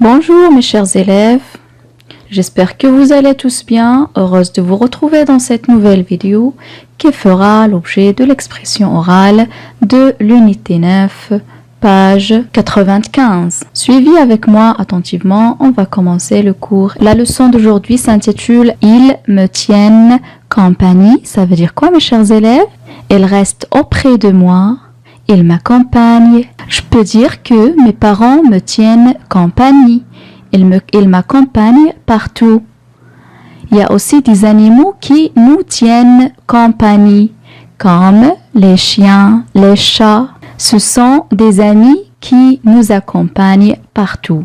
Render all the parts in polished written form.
Bonjour mes chers élèves, j'espère que vous allez tous bien, heureuse de vous retrouver dans cette nouvelle vidéo qui fera l'objet de l'expression orale de l'unité 9, page 95. Suivez avec moi attentivement, on va commencer le cours. La leçon d'aujourd'hui s'intitule « Ils me tiennent compagnie ». Ça veut dire quoi mes chers élèves? Ils restent auprès de moi. Ils m'accompagnent. Je peux dire que mes parents me tiennent compagnie. Ils m'accompagnent partout. Il y a aussi des animaux qui nous tiennent compagnie, comme les chiens, les chats. Ce sont des amis qui nous accompagnent partout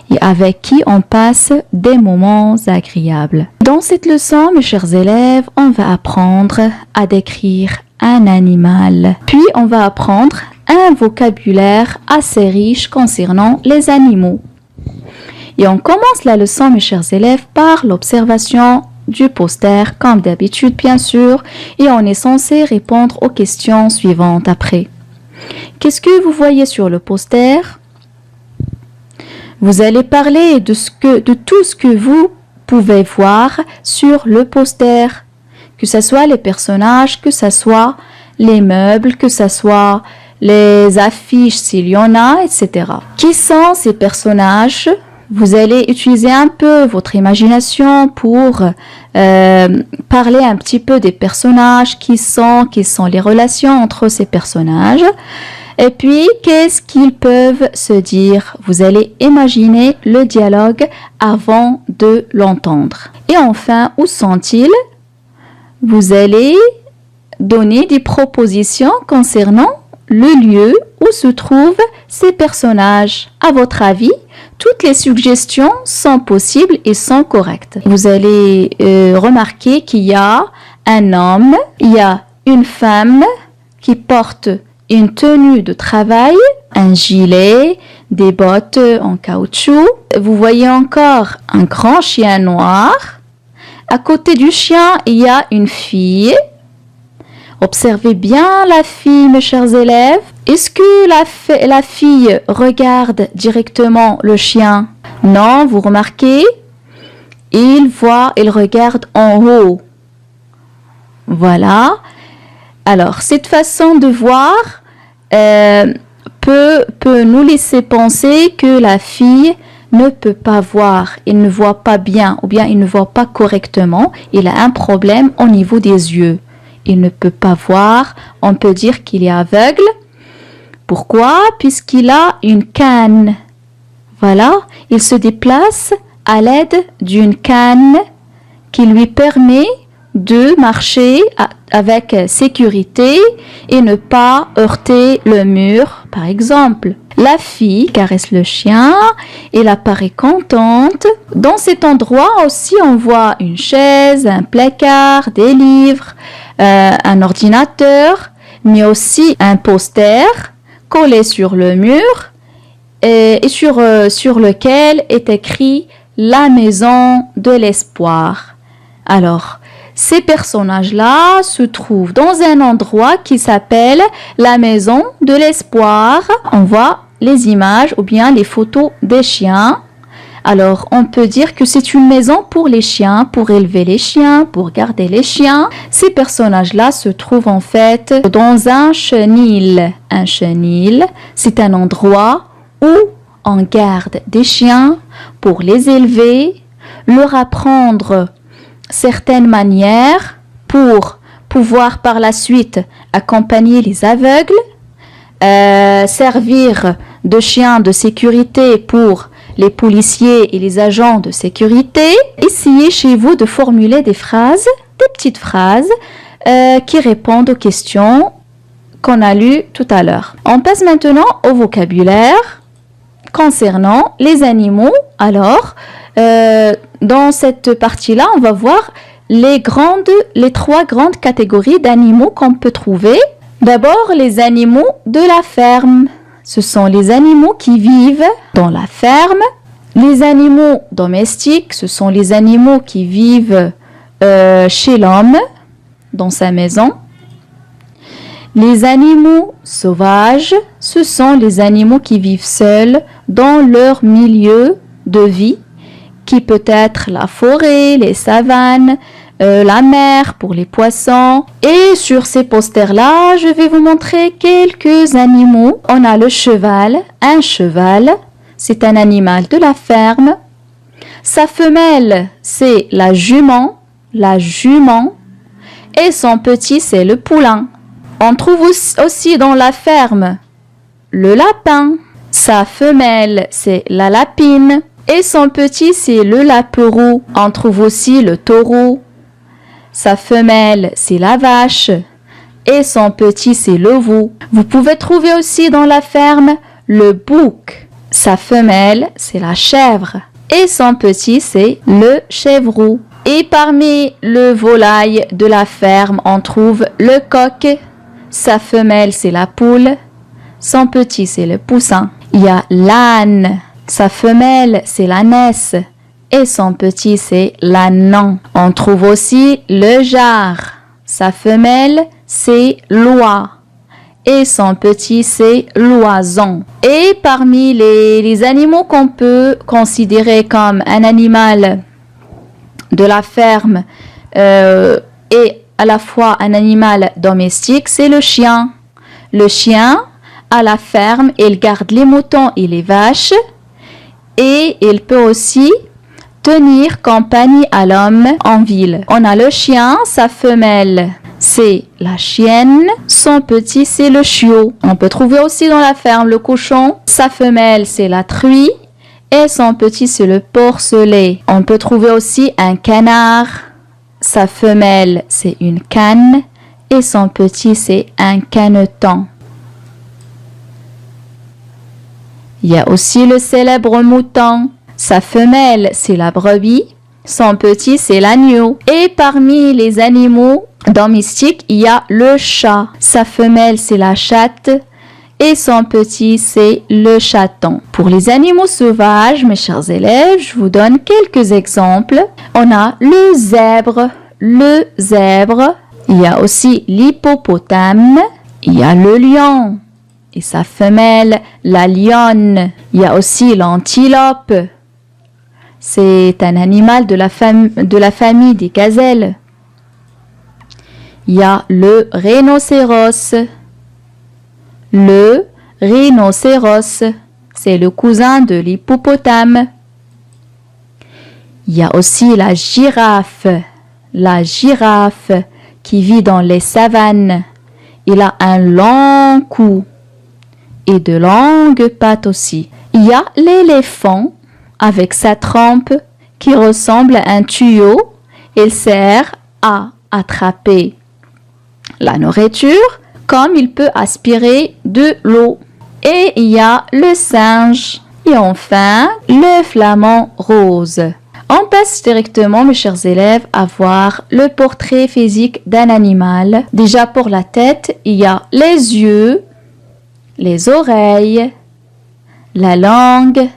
et avec qui on passe des moments agréables. Dans cette leçon, mes chers élèves, on va apprendre à décrire un animal. Puis, on va apprendre un vocabulaire assez riche concernant les animaux. Et on commence la leçon, mes chers élèves, par l'observation du poster, comme d'habitude, bien sûr, et on est censé répondre aux questions suivantes après. Qu'est-ce que vous voyez sur le poster? Vous allez parler de tout ce que vous pouvez voir sur le poster, que ce soit les personnages, que ce soit les meubles, que ce soit les affiches s'il y en a, etc. Qui sont ces personnages? Vous allez utiliser un peu votre imagination pour parler un petit peu des personnages, qui sont les relations entre ces personnages. Et puis, qu'est-ce qu'ils peuvent se dire? Vous allez imaginer le dialogue avant de l'entendre. Et enfin, où sont-ils? Vous allez donner des propositions concernant le lieu où se trouvent ces personnages. À votre avis, toutes les suggestions sont possibles et sont correctes. Vous allez remarquer qu'il y a un homme, il y a une femme qui porte une tenue de travail, un gilet, des bottes en caoutchouc. Vous voyez encore un grand chien noir. À côté du chien, il y a une fille. Observez bien la fille, mes chers élèves. Est-ce que la fille regarde directement le chien? Non, vous remarquez? Il regarde en haut. Voilà. Alors, cette façon de voir peut nous laisser penser que la fille ne peut pas voir, il ne voit pas bien ou bien il ne voit pas correctement. Il a un problème au niveau des yeux. Il ne peut pas voir, on peut dire qu'il est aveugle. Pourquoi? Puisqu'il a une canne. Voilà, il se déplace à l'aide d'une canne qui lui permet de marcher avec sécurité et ne pas heurter le mur, par exemple. La fille caresse le chien, elle apparaît contente. Dans cet endroit aussi, on voit une chaise, un placard, des livres, un ordinateur, mais aussi un poster collé sur le mur et sur lequel est écrit « La maison de l'espoir ». Alors, ces personnages-là se trouvent dans un endroit qui s'appelle la maison de l'espoir. On voit les images ou bien les photos des chiens. Alors, on peut dire que c'est une maison pour les chiens, pour élever les chiens, pour garder les chiens. Ces personnages-là se trouvent en fait dans un chenil. Un chenil, c'est un endroit où on garde des chiens pour les élever, leur apprendre certaines manières pour pouvoir par la suite accompagner les aveugles, servir de chiens de sécurité pour les policiers et les agents de sécurité. Essayez chez vous de formuler des phrases, des petites phrases qui répondent aux questions qu'on a lues tout à l'heure. On passe maintenant au vocabulaire concernant les animaux. Alors, dans cette partie-là, on va voir les trois grandes catégories d'animaux qu'on peut trouver. D'abord, les animaux de la ferme. Ce sont les animaux qui vivent dans la ferme. Les animaux domestiques, ce sont les animaux qui vivent chez l'homme, dans sa maison. Les animaux sauvages, ce sont les animaux qui vivent seuls dans leur milieu de vie, qui peut être la forêt, les savanes, la mer pour les poissons. Et sur ces posters-là, je vais vous montrer quelques animaux. On a le cheval. Un cheval, c'est un animal de la ferme. Sa femelle, c'est la jument. La jument. Et son petit, c'est le poulain. On trouve aussi dans la ferme le lapin. Sa femelle, c'est la lapine. Et son petit, c'est le lapereau. On trouve aussi le taureau. Sa femelle, c'est la vache. Et son petit, c'est le veau. Vous pouvez trouver aussi dans la ferme le bouc. Sa femelle, c'est la chèvre. Et son petit, c'est le chevreau. Et parmi le volaille de la ferme, on trouve le coq. Sa femelle, c'est la poule. Son petit, c'est le poussin. Il y a l'âne. Sa femelle, c'est l'ânesse. Et son petit, c'est l'ânon. On trouve aussi le jar. Sa femelle, c'est l'oie. Et son petit, c'est l'oison. Et parmi les animaux qu'on peut considérer comme un animal de la ferme et à la fois un animal domestique, c'est le chien. Le chien, à la ferme, il garde les moutons et les vaches et il peut aussi tenir compagnie à l'homme en ville. On a le chien, sa femelle, c'est la chienne, son petit, c'est le chiot. On peut trouver aussi dans la ferme le cochon, sa femelle, c'est la truie et son petit, c'est le porcelet. On peut trouver aussi un canard, sa femelle, c'est une cane et son petit, c'est un caneton. Il y a aussi le célèbre mouton. Sa femelle, c'est la brebis. Son petit, c'est l'agneau. Et parmi les animaux domestiques, il y a le chat. Sa femelle, c'est la chatte. Et son petit, c'est le chaton. Pour les animaux sauvages, mes chers élèves, je vous donne quelques exemples. On a le zèbre. Le zèbre. Il y a aussi l'hippopotame. Il y a le lion. Et sa femelle, la lionne. Il y a aussi l'antilope. C'est un animal de la famille des gazelles. Il y a le rhinocéros. Le rhinocéros, c'est le cousin de l'hippopotame. Il y a aussi la girafe. La girafe qui vit dans les savanes. Il a un long cou et de longues pattes aussi. Il y a l'éléphant avec sa trempe qui ressemble à un tuyau. Il sert à attraper la nourriture comme il peut aspirer de l'eau. Et il y a le singe. Et enfin, le flamant rose. On passe directement, mes chers élèves, à voir le portrait physique d'un animal. Déjà pour la tête, il y a les yeux, les oreilles, la langue,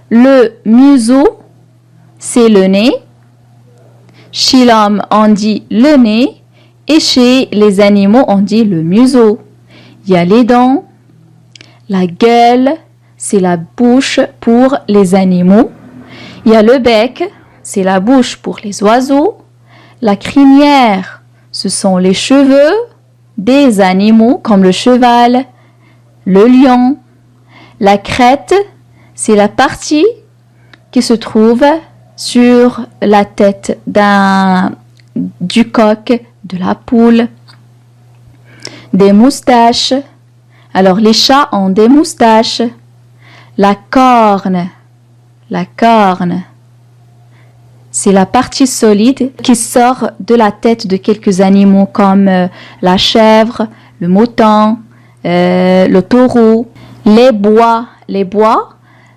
le museau, c'est le nez. Chez l'homme, on dit le nez et chez les animaux, on dit le museau. Il y a les dents, la gueule, c'est la bouche pour les animaux. Il y a le bec, c'est la bouche pour les oiseaux. La crinière, ce sont les cheveux des animaux comme le cheval, le lion. La crête, c'est la partie qui se trouve sur la tête du coq, de la poule. Des moustaches. Alors les chats ont des moustaches. La corne, c'est la partie solide qui sort de la tête de quelques animaux comme la chèvre, le mouton, le taureau. Les bois,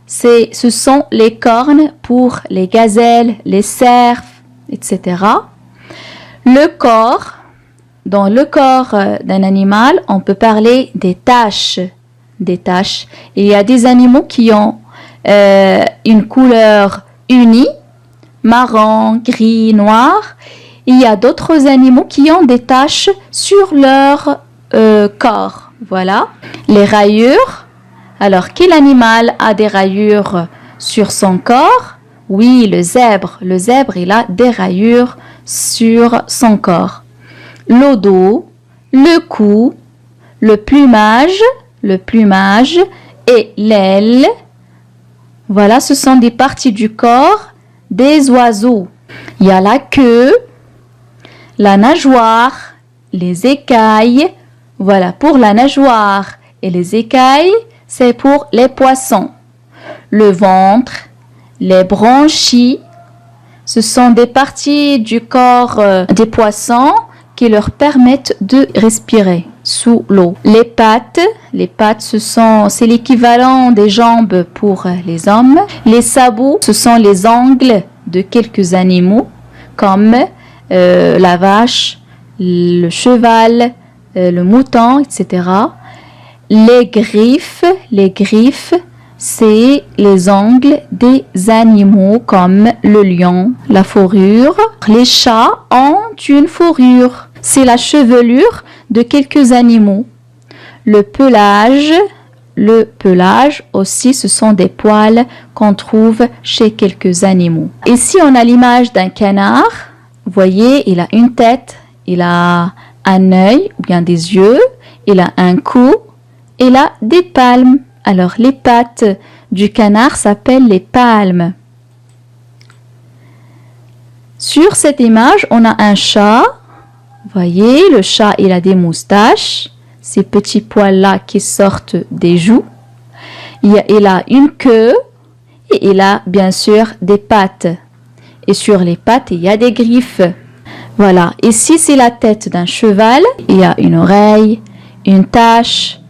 ce sont les cornes pour les gazelles, les cerfs, etc. Le corps, dans le corps d'un animal, on peut parler des taches. Il y a des animaux qui ont une couleur unie, marron, gris, noir. Il y a d'autres animaux qui ont des taches sur leur corps. Voilà. Les rayures. Alors, quel animal a des rayures sur son corps? Oui, le zèbre. Le zèbre, il a des rayures sur son corps. Le dos, le cou, le plumage et l'aile. Voilà, ce sont des parties du corps des oiseaux. Il y a la queue, la nageoire, les écailles. Voilà, pour la nageoire et les écailles, c'est pour les poissons. Le ventre, les branchies, ce sont des parties du corps des poissons qui leur permettent de respirer sous l'eau. Les pattes, c'est l'équivalent des jambes pour les hommes. Les sabots, ce sont les ongles de quelques animaux comme la vache, le cheval, le mouton, etc. Les griffes, c'est les ongles des animaux comme le lion, la fourrure. Les chats ont une fourrure. C'est la chevelure de quelques animaux. Le pelage aussi, ce sont des poils qu'on trouve chez quelques animaux. Ici, on a l'image d'un canard. Vous voyez, il a une tête, il a un œil ou bien des yeux, il a un cou, il a des palmes. Alors, les pattes du canard s'appellent les palmes. Sur cette image, on a un chat. Vous voyez, le chat, il a des moustaches. Ces petits poils-là qui sortent des joues. Il a une queue et il a bien sûr des pattes. Et sur les pattes, il y a des griffes. Voilà, ici, c'est la tête d'un cheval. Il y a une oreille, une tache.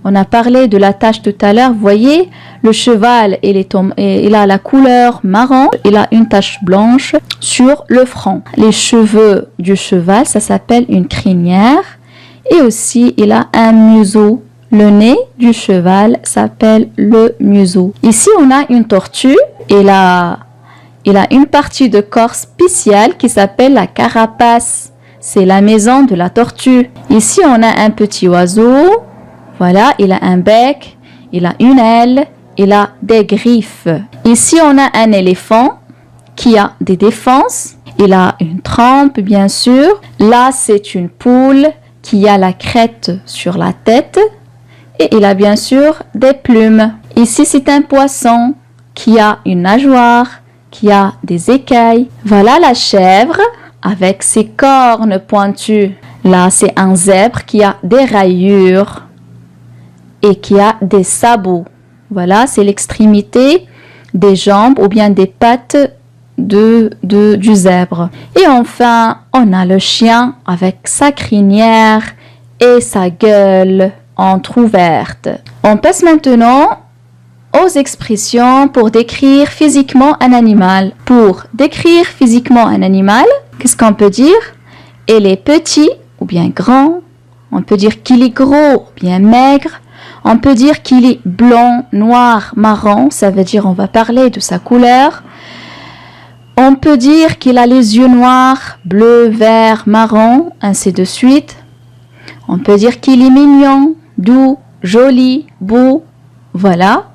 On a parlé de la tache tout à l'heure. Vous voyez, le cheval, il a la couleur marron. Il a une tache blanche sur le front. Les cheveux du cheval, ça s'appelle une crinière. Et aussi, il a un museau. Le nez du cheval s'appelle le museau. Ici, on a une tortue. Il a une partie de corps spéciale qui s'appelle la carapace. C'est la maison de la tortue. Ici, on a un petit oiseau. Voilà, il a un bec, il a une aile, il a des griffes. Ici, on a un éléphant qui a des défenses. Il a une trempe, bien sûr. Là, c'est une poule qui a la crête sur la tête. Et il a bien sûr des plumes. Ici, c'est un poisson qui a une nageoire, qui a des écailles. Voilà la chèvre avec ses cornes pointues. Là, c'est un zèbre qui a des rayures et qui a des sabots. Voilà, c'est l'extrémité des jambes ou bien des pattes du zèbre. Et enfin, on a le chien avec sa crinière et sa gueule entrouverte. On passe maintenant aux expressions pour décrire physiquement un animal. Pour décrire physiquement un animal, qu'est-ce qu'on peut dire? Il est petit ou bien grand. On peut dire qu'il est gros ou bien maigre. On peut dire qu'il est blanc, noir, marron. Ça veut dire on va parler de sa couleur. On peut dire qu'il a les yeux noirs, bleu, vert, marron, ainsi de suite. On peut dire qu'il est mignon, doux, joli, beau. Voilà.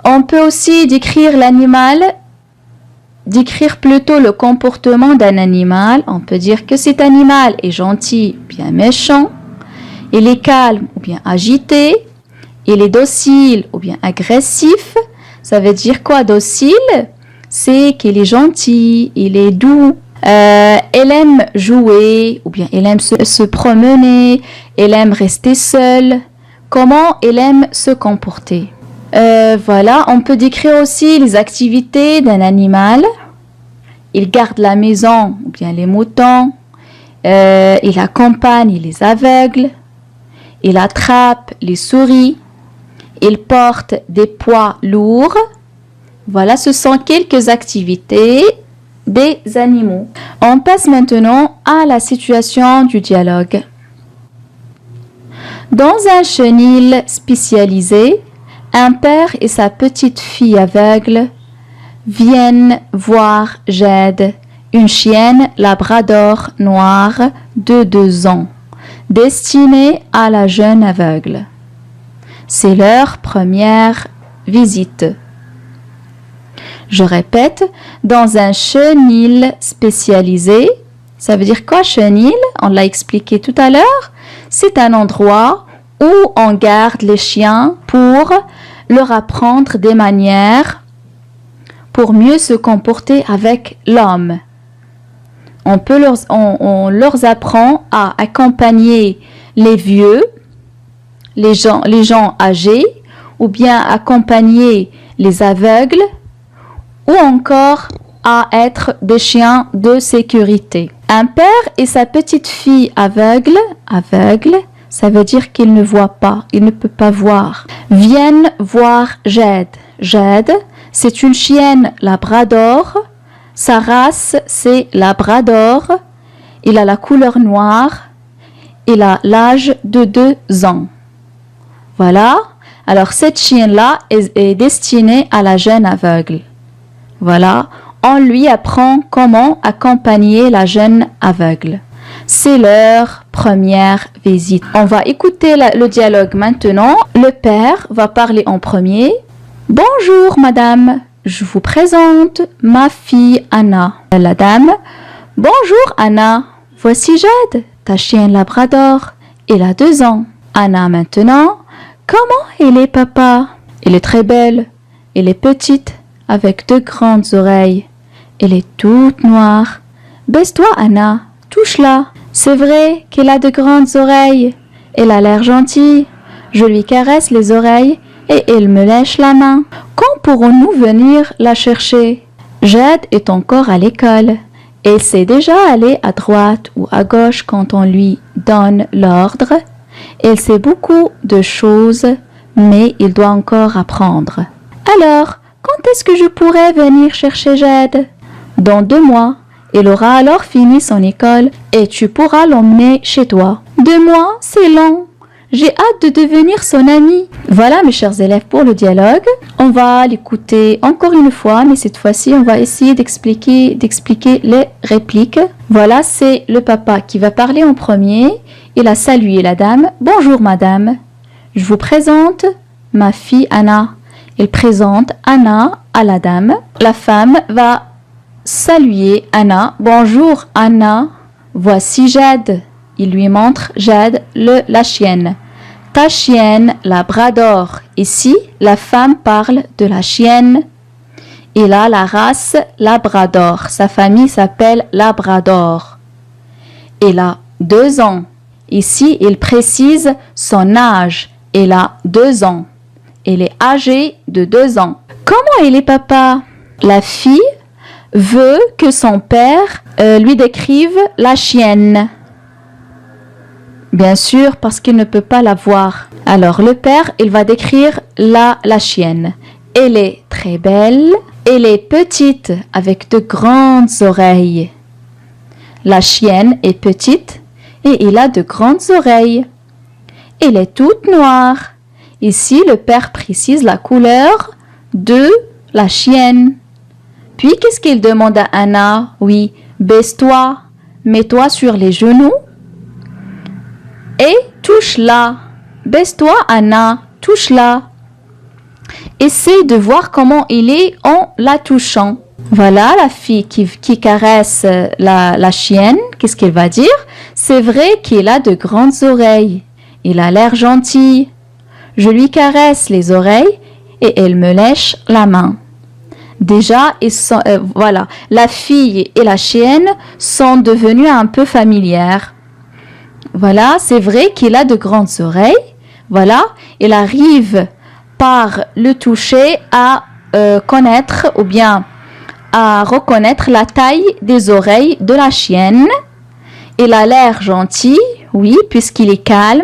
On peut aussi décrire l'animal, décrire plutôt le comportement d'un animal. On peut dire que cet animal est gentil, bien méchant. Il est calme ou bien agité. Il est docile ou bien agressif. Ça veut dire quoi, docile? C'est qu'il est gentil, il est doux. Il aime jouer ou bien il aime se promener. Il aime rester seul. Comment il aime se comporter? Voilà, on peut décrire aussi les activités d'un animal. Il garde la maison ou bien les moutons. Il accompagne les aveugles. Il attrape les souris. Il porte des poids lourds. Voilà, ce sont quelques activités des animaux. On passe maintenant à la situation du dialogue. Dans un chenil spécialisé, un père et sa petite fille aveugle viennent voir Jade, une chienne labrador noire de 2 ans. destinée à la jeune aveugle. C'est leur première visite. Je répète, dans un chenil spécialisé. Ça veut dire quoi, chenil? On l'a expliqué tout à l'heure. C'est un endroit où on garde les chiens pour leur apprendre des manières pour mieux se comporter avec l'homme. On leur apprend à accompagner les vieux, les gens âgés, ou bien accompagner les aveugles, ou encore à être des chiens de sécurité. Un père et sa petite fille aveugle, ça veut dire qu'il ne voit pas, il ne peut pas voir, viennent voir Jade. Jade, c'est une chienne labrador. Sa race, c'est labrador. Il a la couleur noire. Il a l'âge de 2 ans. Voilà. Alors, cette chienne-là est destinée à la jeune aveugle. Voilà. On lui apprend comment accompagner la jeune aveugle. C'est leur première visite. On va écouter le dialogue maintenant. Le père va parler en premier. Bonjour, madame. Je vous présente ma fille Anna. La dame. Bonjour, Anna. Voici Jade, ta chienne labrador. Elle a 2 ans. Anna maintenant. Comment elle est, papa? Elle est très belle. Elle est petite, avec 2 grandes oreilles. Elle est toute noire. Baisse-toi, Anna. Touche-la. C'est vrai qu'elle a de grandes oreilles. Elle a l'air gentille. Je lui caresse les oreilles et elle me lèche la main. Quand pourrons-nous venir la chercher? Jade est encore à l'école. Elle sait déjà aller à droite ou à gauche quand on lui donne l'ordre. Elle sait beaucoup de choses, mais il doit encore apprendre. Alors, quand est-ce que je pourrais venir chercher Jade? Dans 2 mois. Elle aura alors fini son école et tu pourras l'emmener chez toi. 2 mois, c'est long. J'ai hâte de devenir son amie. Voilà mes chers élèves pour le dialogue. On va l'écouter encore une fois, mais cette fois-ci, on va essayer d'expliquer les répliques. Voilà, c'est le papa qui va parler en premier. Il a salué la dame. Bonjour madame. Je vous présente ma fille Anna. Il présente Anna à la dame. La femme va saluer Anna. Bonjour Anna, voici Jade. Il lui montre Jade, la chienne. Ta chienne labrador. Ici, la femme parle de la chienne. Il a la race labrador. Sa famille s'appelle labrador. Il a 2 ans. Ici, il précise son âge. Il a 2 ans. Il est âgé de 2 ans. Comment il est, papa? La fille veut que son père lui décrive la chienne. Bien sûr, parce qu'il ne peut pas la voir. Alors, le père, il va décrire la chienne. Elle est très belle. Elle est petite, avec de grandes oreilles. La chienne est petite et elle a de grandes oreilles. Elle est toute noire. Ici, le père précise la couleur de la chienne. Puis, qu'est-ce qu'il demande à Anna? Oui, baisse-toi, mets-toi sur les genoux et touche-la. Baisse-toi, Anna, touche-la. Essaie de voir comment il est en la touchant. Voilà la fille qui caresse la chienne. Qu'est-ce qu'elle va dire? C'est vrai qu'il a de grandes oreilles. Il a l'air gentil. Je lui caresse les oreilles et elle me lèche la main. Déjà, voilà, la fille et la chienne sont devenues un peu familières. Voilà, c'est vrai qu'il a de grandes oreilles. Voilà, il arrive par le toucher à connaître ou bien à reconnaître la taille des oreilles de la chienne. Il a l'air gentil, oui, puisqu'il est calme.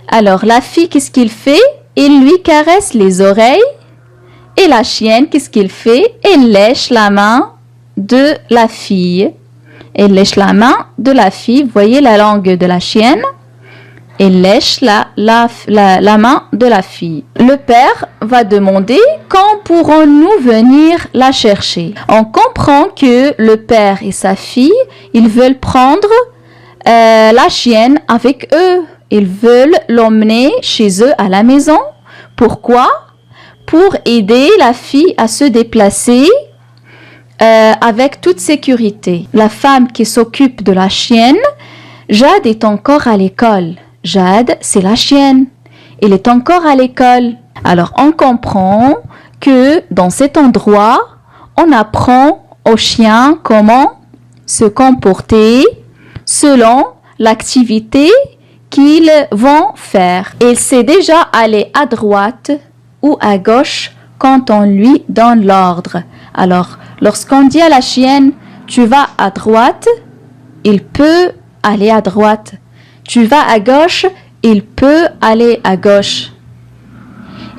Alors, la fille, qu'est-ce qu'il fait? Il lui caresse les oreilles. Et la chienne, qu'est-ce qu'il fait? Elle lèche la main de la fille. Elle lèche la main de la fille. Vous voyez la langue de la chienne? Elle lèche la main de la fille. Le père va demander quand pourrons-nous venir la chercher. On comprend que le père et sa fille, ils veulent prendre la chienne avec eux. Ils veulent l'emmener chez eux à la maison. Pourquoi? Pour aider la fille à se déplacer avec toute sécurité. La femme qui s'occupe de la chienne, Jade est encore à l'école. Jade, c'est la chienne. Elle est encore à l'école. Alors, on comprend que dans cet endroit, on apprend aux chiens comment se comporter selon l'activité qu'ils vont faire. Il sait déjà aller à droite ou à gauche quand on lui donne l'ordre. Alors, lorsqu'on dit à la chienne, tu vas à droite, il peut aller à droite. Tu vas à gauche, il peut aller à gauche.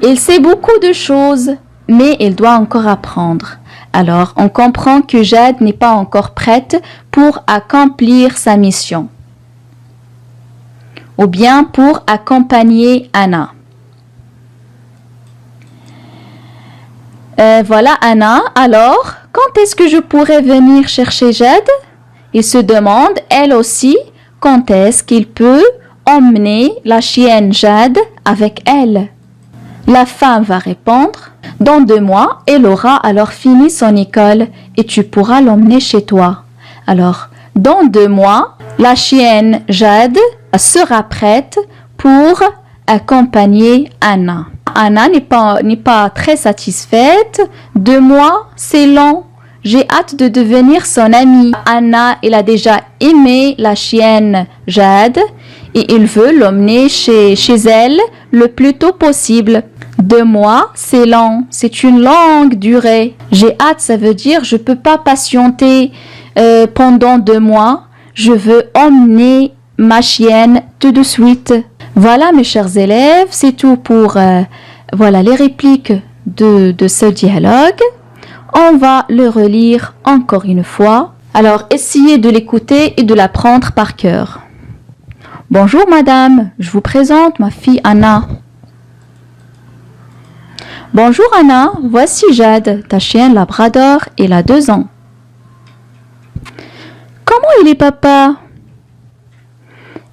Il sait beaucoup de choses, mais il doit encore apprendre. Alors, on comprend que Jade n'est pas encore prête pour accomplir sa mission. Ou bien pour accompagner Anna. Voilà Anna. Alors, quand est-ce que je pourrais venir chercher Jade? Il se demande, elle aussi, quand est-ce qu'il peut emmener la chienne Jade avec elle. La femme va répondre, dans 2 mois, elle aura alors fini son école et tu pourras l'emmener chez toi. Alors, dans 2 mois, la chienne Jade sera prête pour accompagner Anna. Anna n'est pas très satisfaite. 2 mois, c'est long. J'ai hâte de devenir son amie. Anna, elle a déjà aimé la chienne Jade et il veut l'emmener chez elle le plus tôt possible. 2 mois, c'est long. C'est une longue durée. J'ai hâte, ça veut dire je peux pas patienter pendant 2 mois. Je veux emmener ma chienne tout de suite. Voilà mes chers élèves, c'est tout pour voilà les répliques de ce dialogue. On va le relire encore une fois. Alors essayez de l'écouter et de l'apprendre par cœur. Bonjour madame, je vous présente ma fille Anna. Bonjour Anna, voici Jade, ta chienne labrador, elle a 2 ans. Comment il est papa?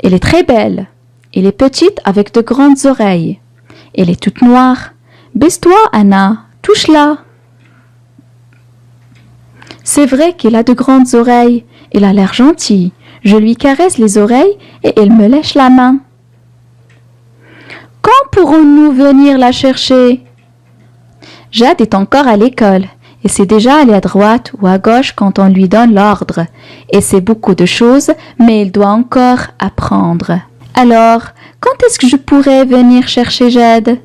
Elle est très belle. Elle est petite avec de grandes oreilles. Elle est toute noire. Baisse-toi, Anna. Touche-la. C'est vrai qu'elle a de grandes oreilles. Elle a l'air gentille. Je lui caresse les oreilles et elle me lèche la main. Quand pourrons-nous venir la chercher? Jade est encore à l'école. Elle sait déjà aller à droite ou à gauche quand on lui donne l'ordre. Elle sait beaucoup de choses, mais elle doit encore apprendre. Alors, quand est-ce que je pourrais venir chercher Jade?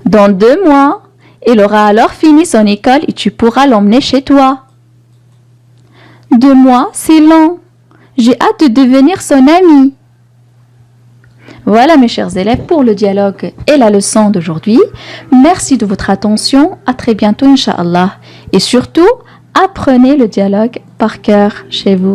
Dans 2 mois. Elle aura alors fini son école et tu pourras l'emmener chez toi. 2 mois, c'est long. J'ai hâte de devenir son amie. Voilà mes chers élèves pour le dialogue et la leçon d'aujourd'hui. Merci de votre attention. À très bientôt, Inch'Allah. Et surtout, apprenez le dialogue par cœur chez vous.